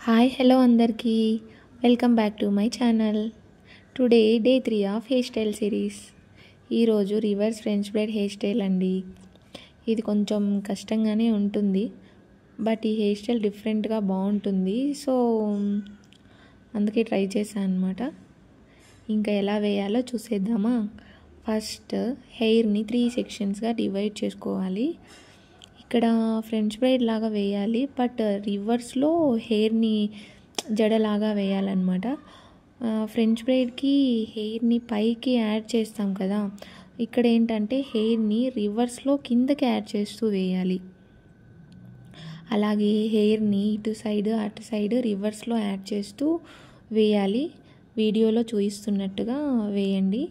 Hi hello అందరికీ welcome back to my channel. Today day 3 of hair style series. ఈరోజు reverse French braid hair style అండి. ఇది కొంచెం కష్టంగానే ఉంటుంది, బట్ ఈ హెయిర్ స్టైల్ డిఫరెంట్గా బాగుంటుంది. సో అందుకే ట్రై చేశాను అనమాట. ఇంకా ఎలా వేయాలో చూసేద్దామా. ఫస్ట్ హెయిర్ని 3 సెక్షన్స్గా డివైడ్ చేసుకోవాలి. ఇక్కడ ఫ్రెంచ్ బ్రైడ్ లాగా వేయాలి, బట్ రివర్స్లో హెయిర్ని జడలాగా వేయాలన్నమాట. ఫ్రెంచ్ బ్రైడ్కి హెయిర్ని పైకి యాడ్ చేస్తాం కదా, ఇక్కడ ఏంటంటే హెయిర్ని రివర్స్లో కిందకి యాడ్ చేస్తూ వేయాలి. అలాగే హెయిర్ని ఇటు సైడ్ అటు సైడ్ రివర్స్లో యాడ్ చేస్తూ వేయాలి. వీడియోలో చూపిస్తున్నట్టుగా వేయండి.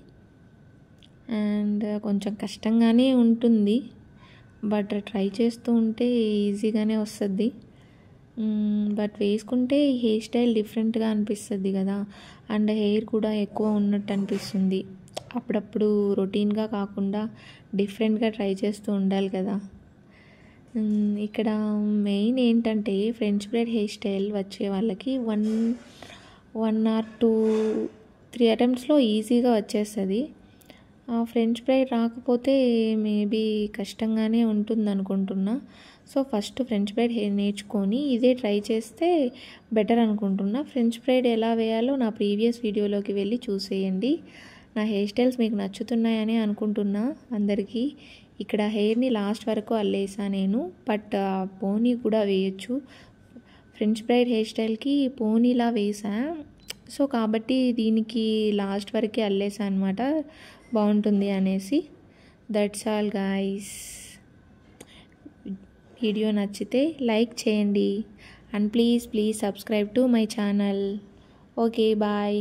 అండ్ కొంచెం కష్టంగానే ఉంటుంది, బట్ ట్రై చేస్తూ ఉంటే ఈజీగానే వస్తుంది. బట్ వేసుకుంటే హెయిర్ స్టైల్ డిఫరెంట్గా అనిపిస్తుంది కదా, అండ్ హెయిర్ కూడా ఎక్కువ ఉన్నట్టు అనిపిస్తుంది. అప్పుడప్పుడు రొటీన్గా కాకుండా డిఫరెంట్గా ట్రై చేస్తూ ఉండాలి కదా. ఇక్కడ మెయిన్ ఏంటంటే ఫ్రెంచ్ బ్రైడ్ హెయిర్ స్టైల్ వచ్చే వాళ్ళకి 1 or 2-3 అటెంప్ట్స్లో ఈజీగా వచ్చేస్తుంది. ఫ్రెంచ్ బ్రైడ్ రాకపోతే మేబీ కష్టంగానే ఉంటుంది అనుకుంటున్నా. So first French braid hair నేర్చుకొని ఇదే ట్రై చేస్తే బెటర్ అనుకుంటున్నా. ఫ్రెంచ్ బ్రైడ్ ఎలా వేయాలో నా ప్రీవియస్ వీడియోలోకి వెళ్ళి చూసేయండి. నా హెయిర్ స్టైల్స్ మీకు నచ్చుతున్నాయని అనుకుంటున్నా అందరికీ. ఇక్కడ హెయిర్ని లాస్ట్ వరకు అల్లేసా నేను, బట్ పోనీ కూడా వేయచ్చు. ఫ్రెంచ్ బ్రైడ్ హెయిర్ స్టైల్కి పోనీలా వేసా, సో కాబట్టి దీనికి లాస్ట్ వరకే అల్లేసా అనమాట, బాగుంటుంది అనేసి. That's all guys. వీడియో నచ్చితే లైక్ చేయండి and please subscribe to my channel. Okay bye.